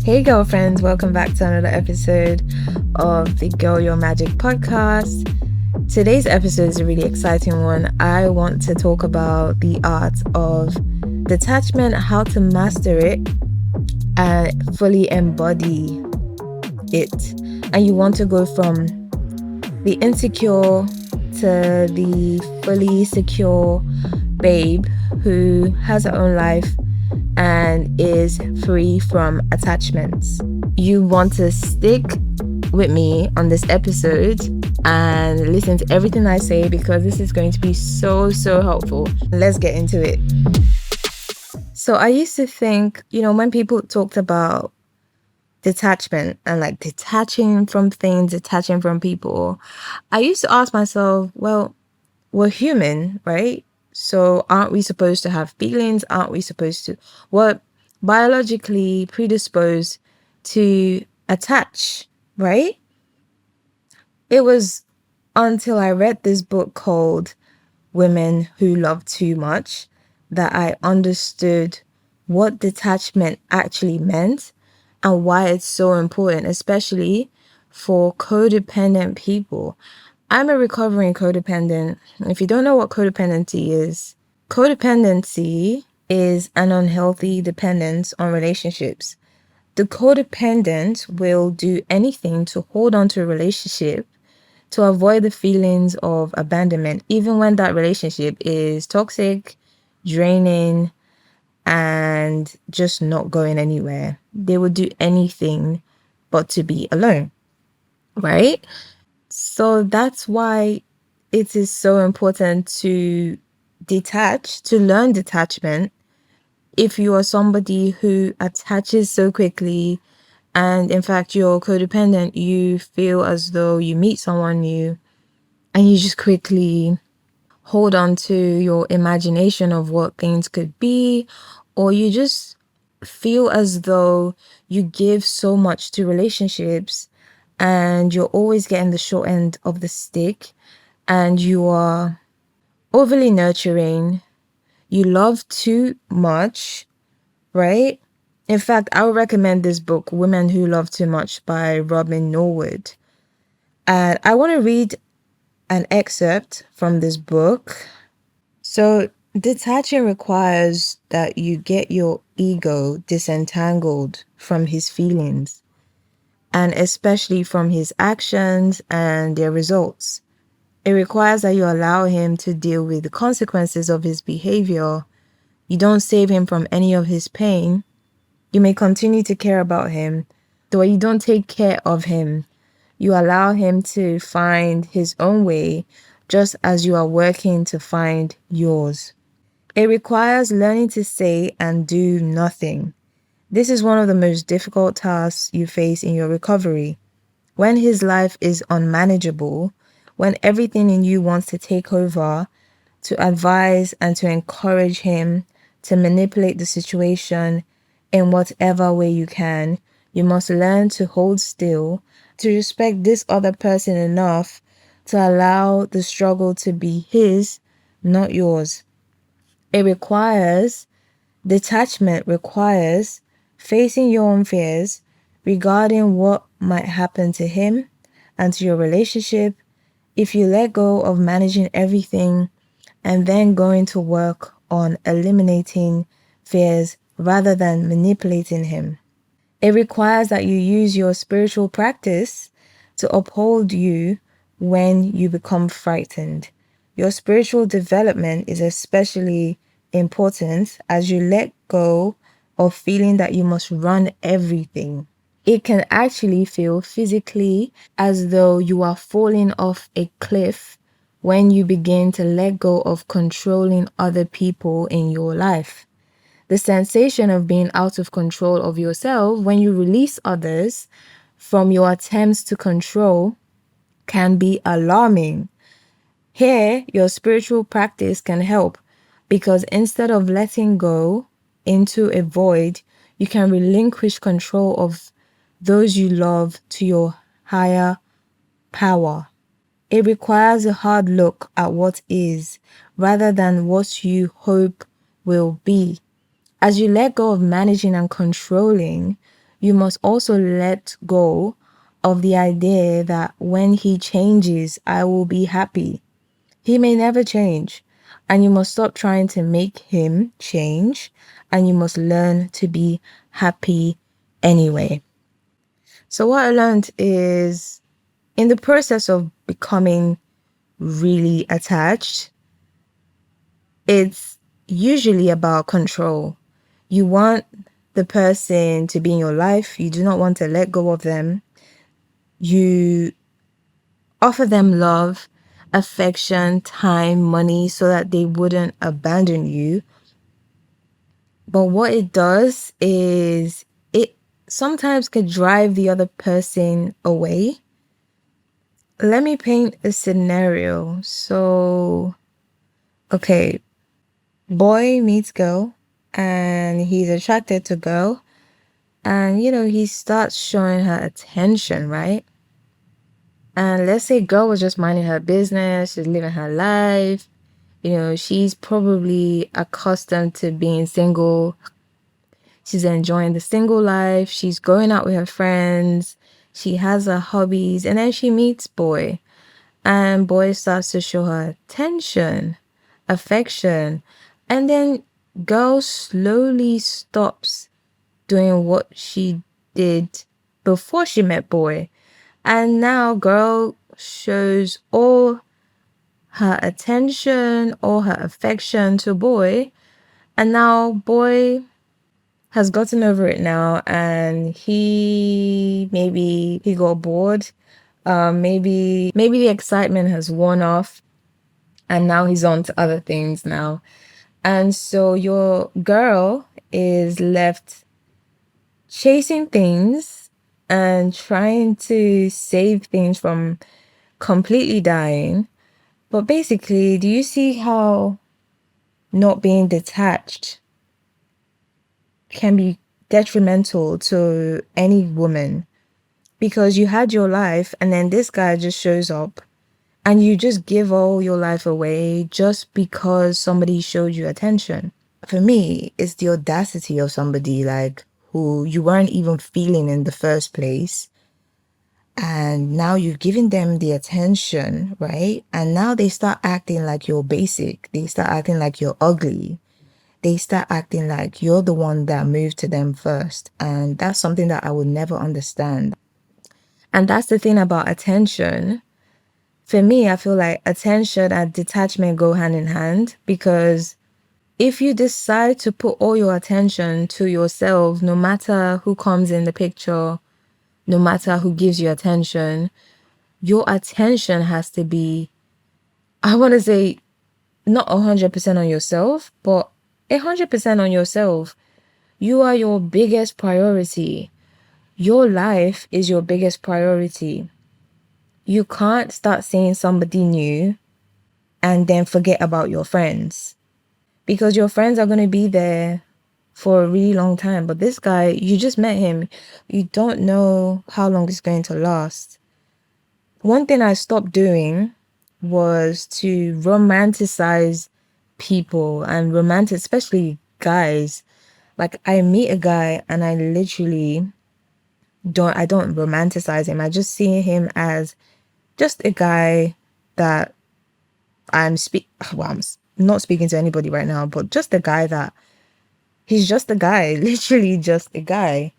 Hey girlfriends, welcome back to another episode of the Girl Your Magic podcast. Today's episode is a really exciting one. I want to talk about the art of detachment, how to master it and fully embody it. And you want to go from the insecure to the fully secure babe who has her own life and is free from attachments. You want to stick with me on this episode and listen to everything I say because this is going to be so helpful. Let's get into it. So I used to think, when people talked about detachment and like detaching from things, detaching from people, I used to ask myself, well, we're human, right? So aren't we supposed to have feelings? Aren't we supposed to, we're biologically predisposed to attach, right? It was until I read this book called Women Who Love Too Much that I understood what detachment actually meant and why it's so important, especially for codependent people. I'm a recovering codependent. If you don't know what codependency is an unhealthy dependence on relationships. The codependent will do anything to hold on to a relationship to avoid the feelings of abandonment, even when that relationship is toxic, draining, and just not going anywhere. They would do anything but to be alone, right? So that's why it is so important to detach, to learn detachment. If you are somebody who attaches so quickly, and in fact you're codependent, you feel as though you meet someone new and you just quickly hold on to your imagination of what things could be, or you just feel as though you give so much to relationships and you're always getting the short end of the stick and you are overly nurturing, you love too much, right? In fact, I would recommend this book, Women Who Love Too Much by Robin Norwood. And I want to read an excerpt from this book. So, detaching requires that you get your ego disentangled from his feelings, and especially from his actions and their results. It requires that you allow him to deal with the consequences of his behavior. You don't save him from any of his pain. You may continue to care about him, though you don't take care of him. You allow him to find his own way, just as you are working to find yours. It requires learning to say and do nothing. This is one of the most difficult tasks you face in your recovery. When his life is unmanageable, when everything in you wants to take over, to advise and to encourage him to manipulate the situation in whatever way you can, you must learn to hold still, to respect this other person enough to allow the struggle to be his, not yours. Detachment requires facing your own fears regarding what might happen to him and to your relationship if you let go of managing everything and then going to work on eliminating fears rather than manipulating him. It requires that you use your spiritual practice to uphold you when you become frightened. Your spiritual development is especially important as you let go of feeling that you must run everything. It can actually feel physically as though you are falling off a cliff when you begin to let go of controlling other people in your life. The sensation of being out of control of yourself when you release others from your attempts to control can be alarming. Here, your spiritual practice can help because instead of letting go into a void, you can relinquish control of those you love to your higher power. It requires a hard look at what is rather than what you hope will be. As you let go of managing and controlling, you must also let go of the idea that when he changes, I will be happy. He may never change, and you must stop trying to make him change, and you must learn to be happy anyway. So what I learned is, in the process of becoming really attached, it's usually about control. You want the person to be in your life. You do not want to let go of them. You offer them love, affection, time, money so that they wouldn't abandon you. But what it does is it sometimes can drive the other person away. Let me paint a scenario. So, okay, boy meets girl and he's attracted to girl, and he starts showing her attention, right? And let's say girl was just minding her business, she's living her life. She's probably accustomed to being single. She's enjoying the single life. She's going out with her friends. She has her hobbies. And then she meets boy. And boy starts to show her attention, affection. And then girl slowly stops doing what she did before she met boy. And now girl shows all her attention, all her affection to boy. And now boy has gotten over it now, and maybe he got bored. Maybe the excitement has worn off, and now he's on to other things now. And so your girl is left chasing things and trying to save things from completely dying. But basically, do you see how not being detached can be detrimental to any woman? Because you had your life and then this guy just shows up and you just give all your life away just because somebody showed you attention. For me, it's the audacity of somebody like who you weren't even feeling in the first place. And now you've given them the attention, right? And now they start acting like you're basic. They start acting like you're ugly. They start acting like you're the one that moved to them first. And that's something that I would never understand. And that's the thing about attention. For me, I feel like attention and detachment go hand in hand, because if you decide to put all your attention to yourself, no matter who comes in the picture, no matter who gives you attention, your attention has to be, I want to say, not 100% on yourself, but 100% on yourself. You are your biggest priority. Your life is your biggest priority. You can't start seeing somebody new and then forget about your friends, because your friends are going to be there for a really long time. But this guy, you just met him. You don't know how long it's going to last. One thing I stopped doing was to romanticize people and especially guys. Like, I meet a guy and I literally don't romanticize him. I just see him as just a guy that I'm not speaking to anybody right now, but just a guy that he's just a guy, literally just a guy.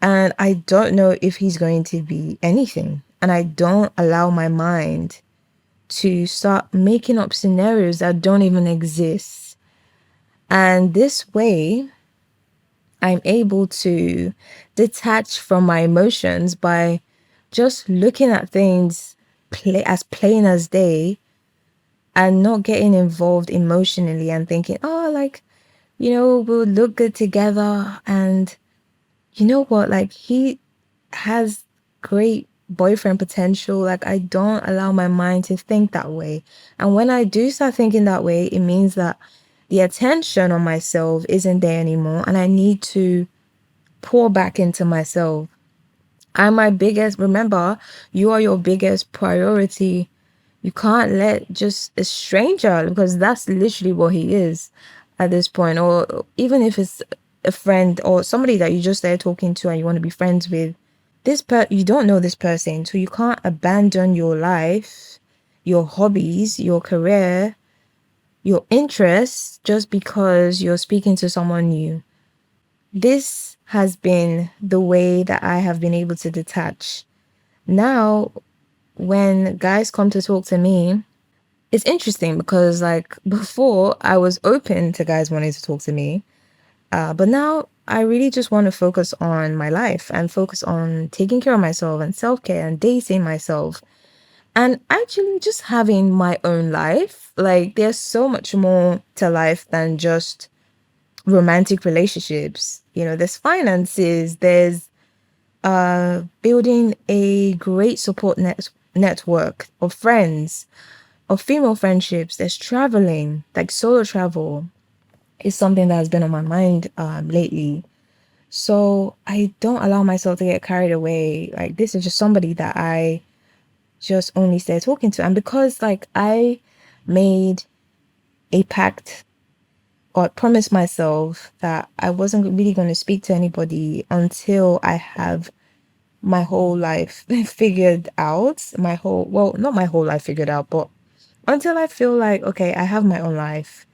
And I don't know if he's going to be anything. And I don't allow my mind to start making up scenarios that don't even exist. And this way, I'm able to detach from my emotions by just looking at things as plain as day, and not getting involved emotionally and thinking, oh, like, we'll look good together. And you know what? Like, he has great boyfriend potential. Like, I don't allow my mind to think that way. And when I do start thinking that way, it means that the attention on myself isn't there anymore. And I need to pour back into myself. Remember, you are your biggest priority. You can't let just a stranger, because that's literally what he is. at this point, or even if it's a friend or somebody that you just started talking to and you want to be friends with, you don't know this person, so you can't abandon your life, your hobbies, your career, your interests just because you're speaking to someone new. This has been the way that I have been able to detach. Now, when guys come to talk to me, it's interesting because like before I was open to guys wanting to talk to me, but now I really just want to focus on my life and focus on taking care of myself and self-care and dating myself and actually just having my own life. Like there's so much more to life than just romantic relationships. You know, there's finances, there's building a great network of friends, of female friendships. There's traveling, like solo travel is something that has been on my mind lately. So I don't allow myself to get carried away. Like this is just somebody that I just only started talking to. And because like I made a pact or promised myself that I wasn't really going to speak to anybody until I have my whole life figured out. Well, not my whole life figured out, but until I feel like, okay, I have my own life.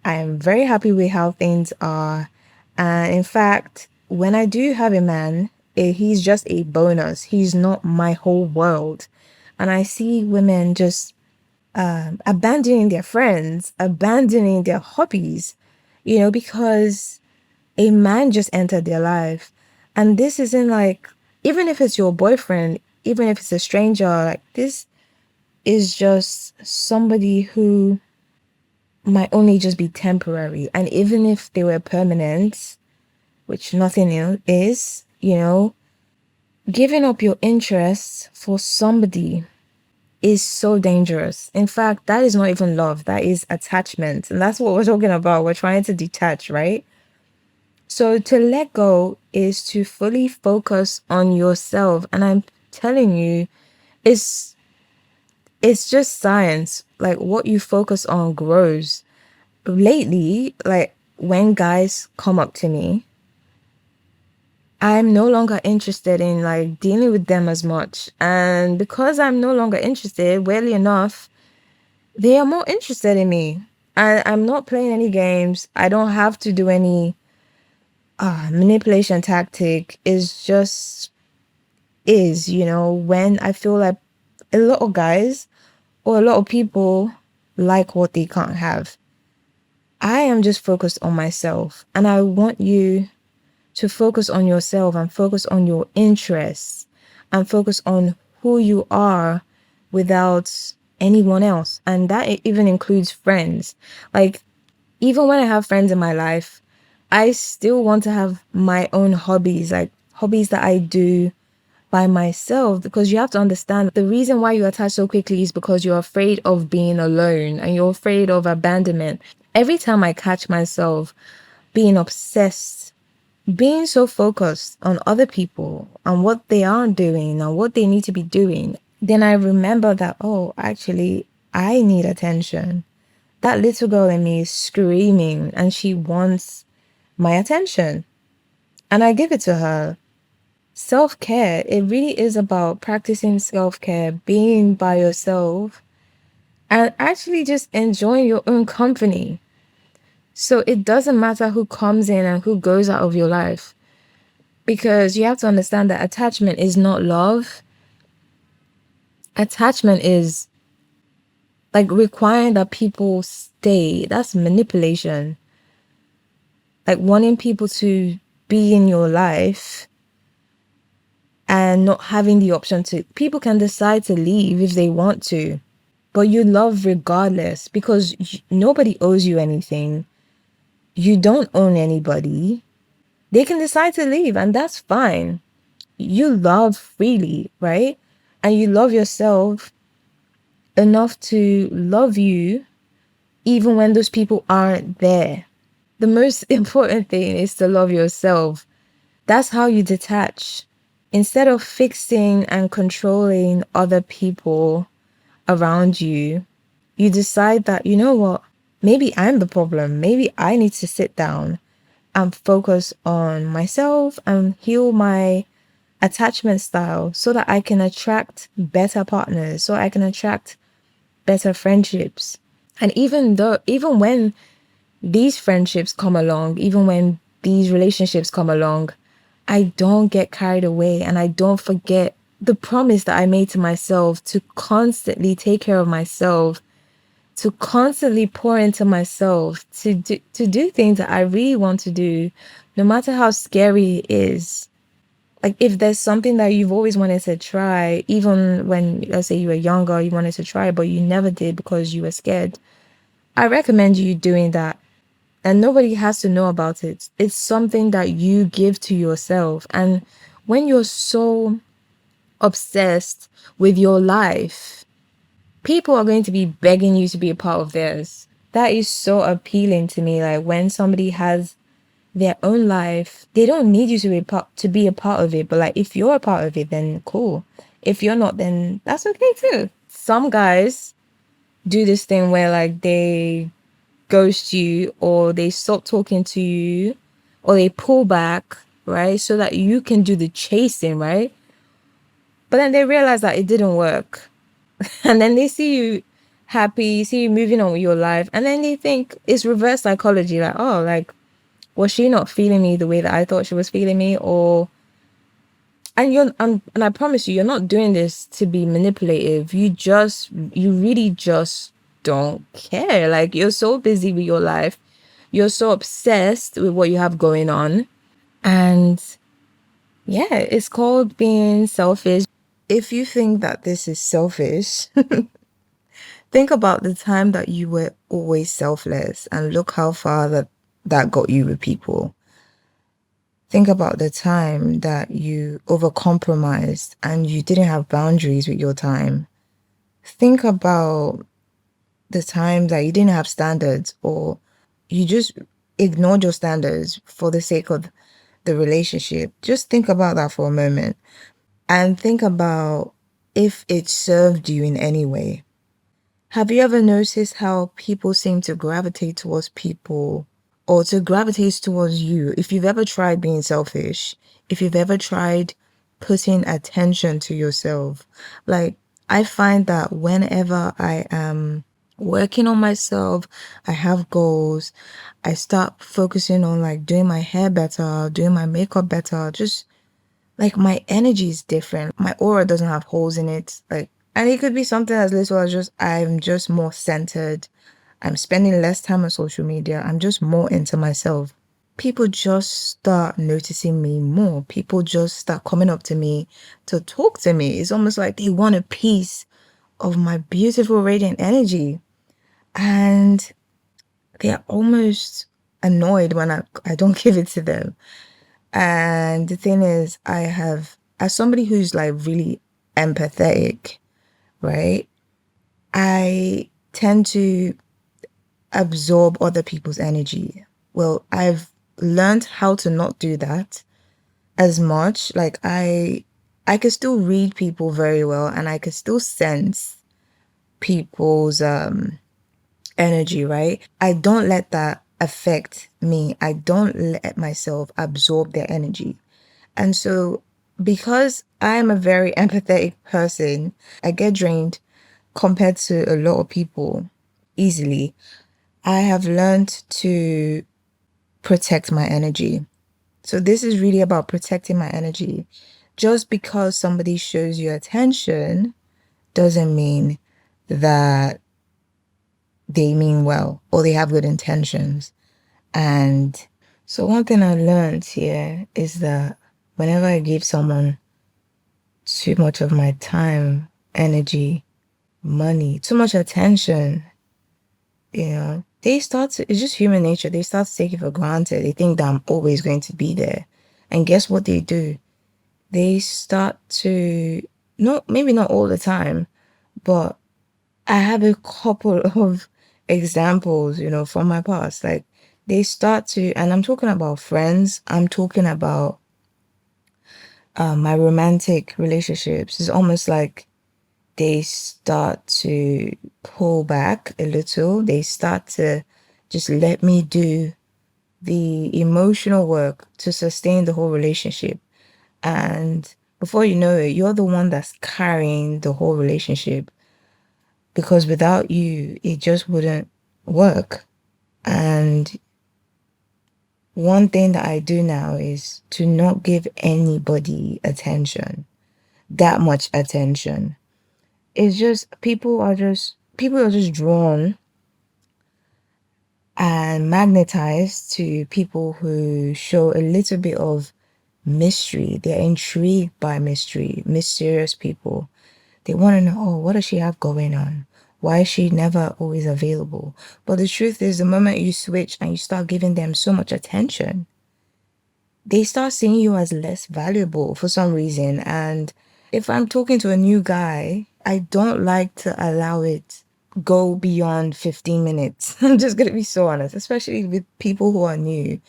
I am very happy with how things are. And in fact, when I do have a man, he's just a bonus. He's not my whole world. And I see women just abandoning their friends, abandoning their hobbies, you know, because a man just entered their life. And this isn't like, even if it's your boyfriend, even if it's a stranger, like this is just somebody who might only just be temporary. And even if they were permanent, which nothing is, you know, giving up your interests for somebody is so dangerous. In fact, that is not even love, that is attachment. And that's what we're talking about. We're trying to detach, right? So to let go is to fully focus on yourself. And I'm telling you, it's it's just science. Like what you focus on grows. Lately, like when guys come up to me, I'm no longer interested in like dealing with them as much. And because I'm no longer interested, weirdly enough, they are more interested in me. And I'm not playing any games. I don't have to do any manipulation tactic. It's just is, you know, when I feel like a lot of guys or a lot of people like what they can't have. I am just focused on myself, and I want you to focus on yourself and focus on your interests and focus on who you are without anyone else. And that even includes friends. Like, even when I have friends in my life, I still want to have my own hobbies, like hobbies that I do by myself, because you have to understand the reason why you attach so quickly is because you're afraid of being alone and you're afraid of abandonment. Every time I catch myself being obsessed, being so focused on other people and what they aren't doing and what they need to be doing, then I remember that, oh, actually, I need attention. That little girl in me is screaming and she wants my attention. And I give it to her. Self-care, it really is about practicing self-care, being by yourself, and actually just enjoying your own company. So it doesn't matter who comes in and who goes out of your life, because you have to understand that attachment is not love. Attachment is like requiring that people stay. That's manipulation. Like wanting people to be in your life and not having the option to. People can decide to leave if they want to, but you love regardless because nobody owes you anything. You don't own anybody. They can decide to leave and that's fine. You love freely, right? And you love yourself enough to love you even when those people aren't there. The most important thing is to love yourself. That's how you detach. Instead of fixing and controlling other people around you, you decide that, you know what? maybe I'm the problem. Maybe I need to sit down and focus on myself and heal my attachment style so that I can attract better partners, so I can attract better friendships. And even when these friendships come along, even when these relationships come along, I don't get carried away and I don't forget the promise that I made to myself to constantly take care of myself, to constantly pour into myself, to do things that I really want to do, no matter how scary it is. Like if there's something that you've always wanted to try, even when, let's say you were younger, you wanted to try, but you never did because you were scared, I recommend you doing that. And nobody has to know about it. It's something that you give to yourself. And when you're so obsessed with your life, people are going to be begging you to be a part of theirs. That is so appealing to me. Like when somebody has their own life, they don't need you to be a part of it. But like if you're a part of it, then cool. If you're not, then that's okay too. Some guys do this thing where like they ghost you or they stop talking to you or they pull back, right? So that you can do the chasing, right? But then they realize that it didn't work. And then they see you happy, see you moving on with your life. And then they think it's reverse psychology. Like, oh, like, was she not feeling me the way that I thought she was feeling me? Or, and I promise you, you're not doing this to be manipulative. You really just don't care. Like, you're so busy with your life. You're so obsessed with what you have going on. And yeah, it's called being selfish. If you think that this is selfish, think about the time that you were always selfless and look how far that got you with people. Think about the time that you overcompromised and you didn't have boundaries with your time. Think about the time that you didn't have standards or you just ignored your standards for the sake of the relationship. Just think about that for a moment and think about if it served you in any way. Have you ever noticed how people seem to gravitate towards people or to gravitate towards you? If you've ever tried being selfish, if you've ever tried putting attention to yourself, like I find that whenever I am working on myself, I have goals, I start focusing on like doing my hair better, doing my makeup better, just like my energy is different. My aura doesn't have holes in it. Like, and it could be something as little as just I'm just more centered. I'm spending less time on social media. I'm just more into myself. People just start noticing me more. People just start coming up to me to talk to me. It's almost like they want a piece of my beautiful, radiant energy. And they're almost annoyed when I don't give it to them. And the thing is, as somebody who's like really empathetic, right? I tend to absorb other people's energy. Well, I've learned how to not do that as much. Like I can still read people very well and I can still sense people's energy, right? I don't let that affect me. I don't let myself absorb their energy. And so, because I am a very empathetic person, I get drained compared to a lot of people easily. I have learned to protect my energy. So, this is really about protecting my energy. Just because somebody shows you attention doesn't mean that they mean well or they have good intentions. And so, one thing I learned here is that whenever I give someone too much of my time, energy, money, too much attention, it's just human nature. They start to take it for granted. They think that I'm always going to be there. And guess what they do? They start to, maybe not all the time, but I have a couple of examples, from my past. Like they start to, and I'm talking about friends, I'm talking about my romantic relationships. It's almost like they start to pull back a little. They start to just let me do the emotional work to sustain the whole relationship. And before you know it, you're the one that's carrying the whole relationship, because without you, it just wouldn't work. And one thing that I do now is to not give anybody attention, that much attention. It's just people are just drawn and magnetized to people who show a little bit of mystery. They're intrigued by mystery, mysterious people. They want to know, oh, what does she have going on? Why is she never always available? But the truth is, the moment you switch and you start giving them so much attention, they start seeing you as less valuable for some reason. And if I'm talking to a new guy, I don't like to allow it go beyond 15 minutes. I'm just going to be so honest, especially with people who are new,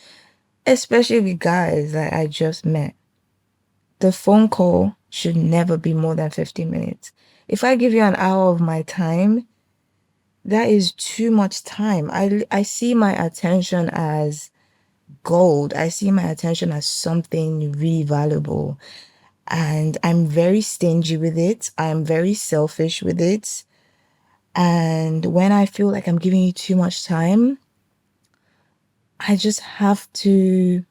especially with guys that I just met. The phone call should never be more than 15 minutes. If I give you an hour of my time, that is too much time. I see my attention as gold. I see my attention as something really valuable. And I'm very stingy with it. I'm very selfish with it. And when I feel like I'm giving you too much time, I just have to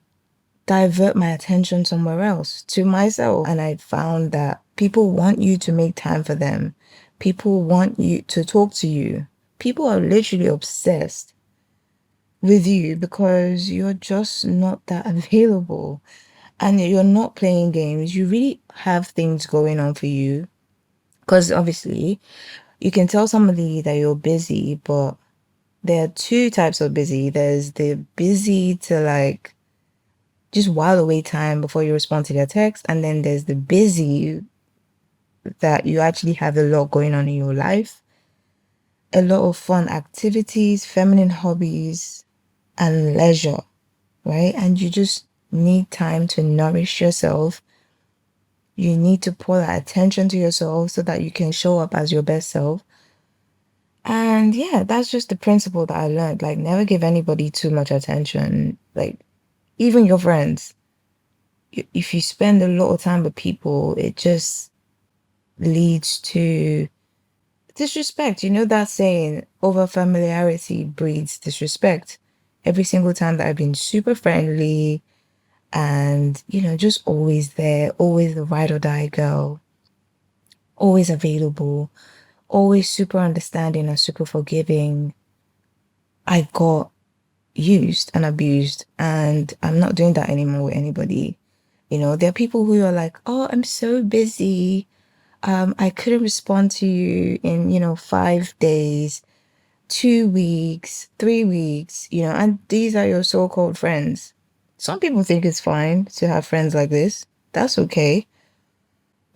divert my attention somewhere else, to myself. And I found that people want you to make time for them. People want you to talk to you. People are literally obsessed with you because you're just not that available and you're not playing games. You really have things going on for you. Because obviously, you can tell somebody that you're busy, but there are two types of busy. There's the busy to like just while away time before you respond to their text. And then there's the busy that you actually have a lot going on in your life, a lot of fun activities, feminine hobbies, and leisure, right? And you just need time to nourish yourself. You need to pour that attention to yourself so that you can show up as your best self. And yeah, that's just the principle that I learned. Like, never give anybody too much attention. Like, even your friends. If you spend a lot of time with people, it just leads to disrespect. You know that saying, over familiarity breeds disrespect. Every single time that I've been super friendly and, just always there, always the ride or die girl, always available, always super understanding and super forgiving, I got used and abused. And I'm not doing that anymore with anybody. There are people who are like, oh, I'm so busy. I couldn't respond to you in, 5 days, 2 weeks, 3 weeks, and these are your so-called friends. Some people think it's fine to have friends like this. That's okay.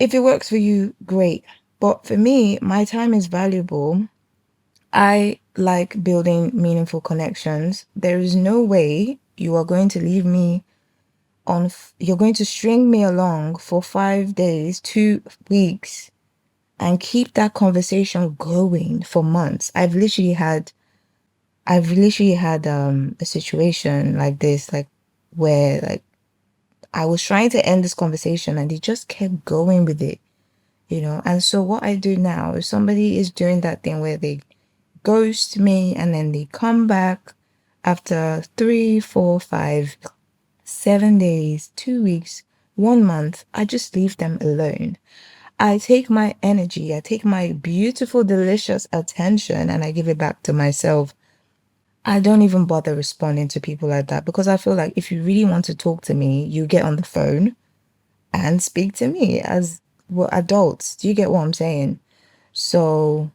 If it works for you, great. But for me, my time is valuable. I like building meaningful connections. There is no way you are going to leave me you're going to string me along for 5 days, 2 weeks, and keep that conversation going for months. I've literally had a situation like this, like where like I was trying to end this conversation and they just kept going with it. And so what I do now, if somebody is doing that thing where they ghost me and then they come back after 3, 4, 5, 7 days, 2 weeks, 1 month, I just leave them alone. I take my energy, I take my beautiful, delicious attention and I give it back to myself. I don't even bother responding to people like that because I feel like if you really want to talk to me, you get on the phone and speak to me as we're adults. Do you get what I'm saying? So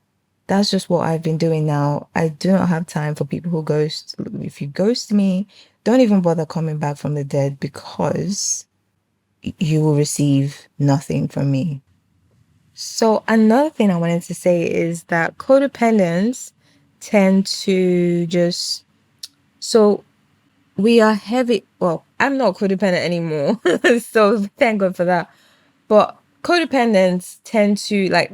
that's just what I've been doing now. I do not have time for people who ghost. If you ghost me, don't even bother coming back from the dead because you will receive nothing from me. So another thing I wanted to say is that codependents tend to just, so we are heavy. Well, I'm not codependent anymore. So thank God for that. But codependents tend to like,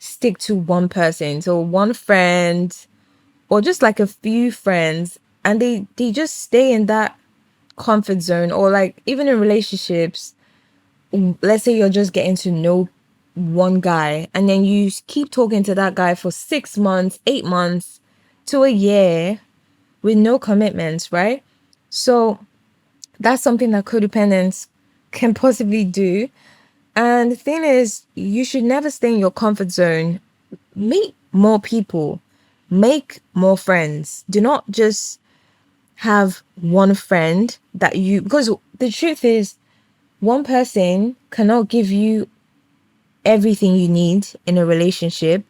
stick to one person. So one friend or just like a few friends, and they just stay in that comfort zone. Or like even in relationships, let's say you're just getting to know one guy and then you keep talking to that guy for 6 months, 8 months to a year with no commitments, right? So that's something that codependents can possibly do. And the thing is, you should never stay in your comfort zone. Meet more people, make more friends. Do not just have one friend that you, because the truth is, one person cannot give you everything you need in a relationship,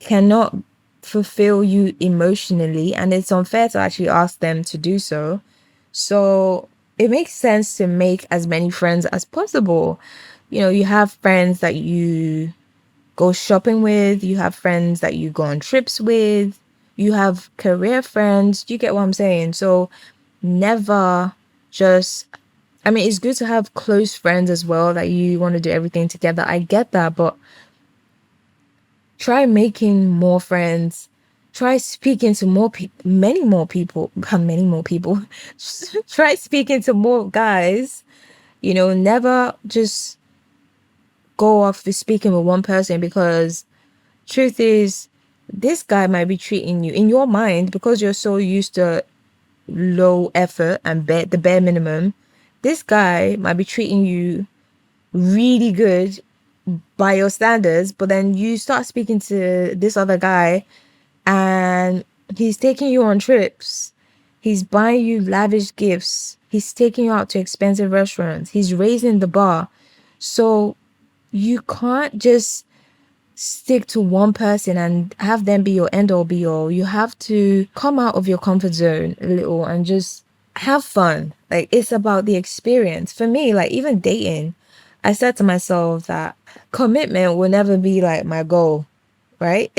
cannot fulfill you emotionally, and it's unfair to actually ask them to do so. So it makes sense to make as many friends as possible. You know, you have friends that you go shopping with, you have friends that you go on trips with, you have career friends. You get what I'm saying? So never just, I mean, it's good to have close friends as well that you want to do everything together. I get that, but try making more friends. Try speaking to more people, many more people, many more people. Try speaking to more guys. You know, never just go off with speaking with one person, because truth is, this guy might be treating you in your mind, because you're so used to low effort and the bare minimum. This guy might be treating you really good by your standards, but then you start speaking to this other guy and he's taking you on trips. He's buying you lavish gifts. He's taking you out to expensive restaurants. He's raising the bar. So you can't just stick to one person and have them be your end all be all. You have to come out of your comfort zone a little and just have fun. Like, it's about the experience. For me, like even dating, I said to myself that commitment will never be like my goal, right?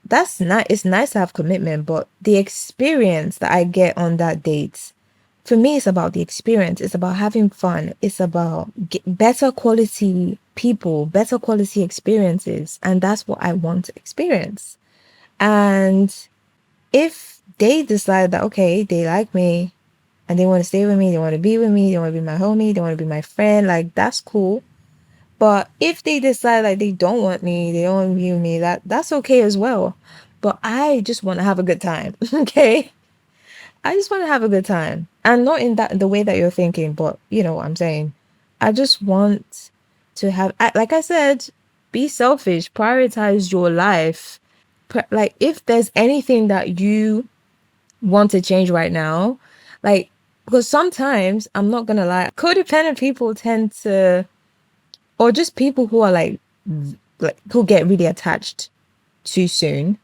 That's not, it's nice to have commitment, but the experience that I get on that date, for me, it's about the experience. It's about having fun. It's about better quality people, better quality experiences. And that's what I want to experience. And if they decide that, okay, they like me and they want to stay with me, they want to be with me, they want to be my homie, they want to be my friend, like, that's cool. But if they decide like they don't want me, they don't want to be with me, that's okay as well. But I just want to have a good time. Okay. I just want to have a good time, and not in that the way that you're thinking, but you know what I'm saying. I just want to have, like I said, be selfish, prioritize your life. Like, if there's anything that you want to change right now, like, because sometimes, I'm not gonna lie, codependent people tend to, or just people who are like who get really attached too soon,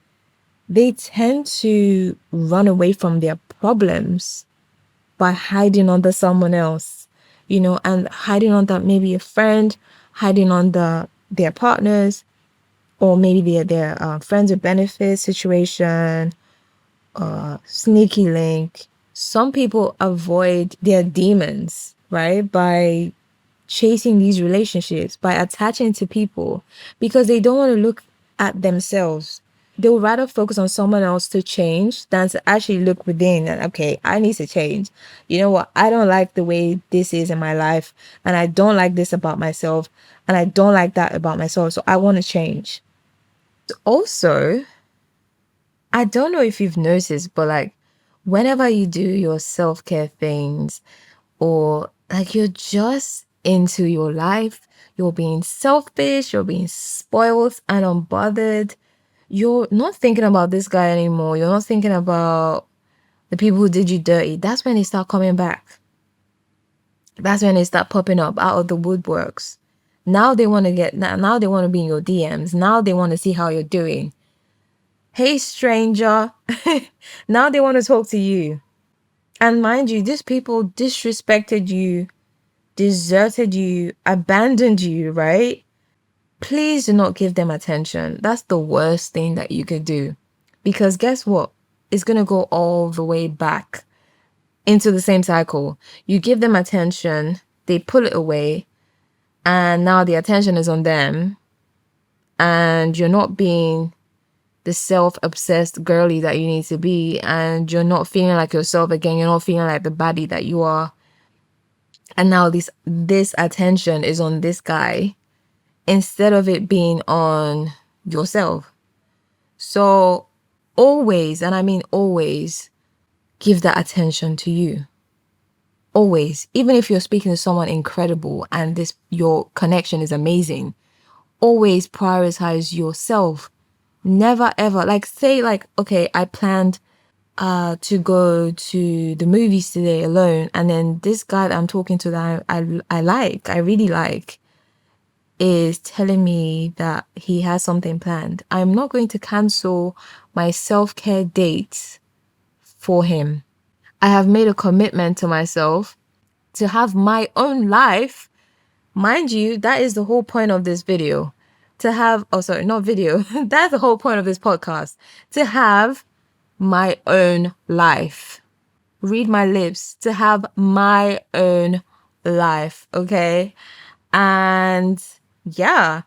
they tend to run away from their problems by hiding under someone else, you know, and hiding under maybe a friend, hiding under their partners, or maybe their friends with benefits situation, sneaky link. Some people avoid their demons, right, by chasing these relationships, by attaching to people, because they don't want to look at themselves. They would rather focus on someone else to change than to actually look within and, okay, I need to change. You know what? I don't like the way this is in my life, and I don't like this about myself, and I don't like that about myself. So I want to change. Also, I don't know if you've noticed, but like, whenever you do your self-care things, or like you're just into your life, you're being selfish, you're being spoiled and unbothered, you're not thinking about this guy anymore, you're not thinking about the people who did you dirty, that's when they start coming back. That's when they start popping up out of the woodworks. Now they want to now they want to be in your DMs. Now they want to see how you're doing. Hey, stranger. Now they want to talk to you. And mind you, these people disrespected you, deserted you, abandoned you, right? Please do not give them attention. That's the worst thing that you could do. Because guess what? It's going to go all the way back into the same cycle. You give them attention, they pull it away, and now the attention is on them. and you're not being the self-obsessed girly that you need to be, and you're not feeling like yourself again, you're not feeling like the baddie that you are, and now this attention is on this guy instead of it being on yourself. So always, and I mean always, give that attention to you. Always. Even if you're speaking to someone incredible and your connection is amazing, always prioritize yourself. Never ever, like, say, like, okay, I planned to go to the movies today alone, and then this guy that I'm talking to that I really like, is telling me that he has something planned. I'm not going to cancel my self-care dates for him. I have made a commitment to myself to have my own life. Mind you, that is the whole point of this video. To have, oh, sorry, not video. That's the whole point of this podcast. To have my own life. Read my lips. To have my own life. Okay. And yeah,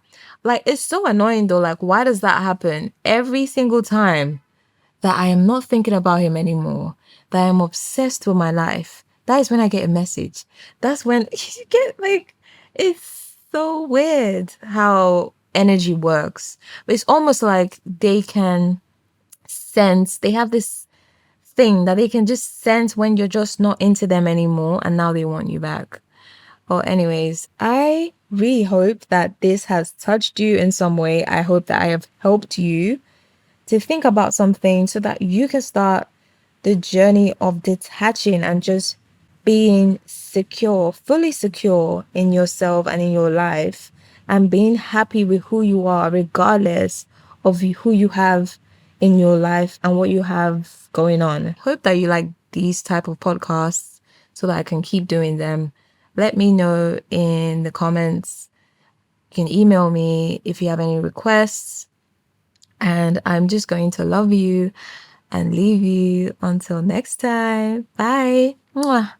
like, it's so annoying though. Like, why does that happen every single time that I am not thinking about him anymore, that I'm obsessed with my life? That is when I get a message. That's when you get, like, it's so weird how energy works. But it's almost like they can sense, they have this thing that they can just sense when you're just not into them anymore, and now they want you back. Well, anyways, I really hope that this has touched you in some way. I hope that I have helped you to think about something so that you can start the journey of detaching and just being secure, fully secure in yourself and in your life, and being happy with who you are, regardless of who you have in your life and what you have going on. Hope that you like these type of podcasts so that I can keep doing them. Let me know in the comments. You can email me if you have any requests. And I'm just going to love you and leave you until next time. Bye. Mwah.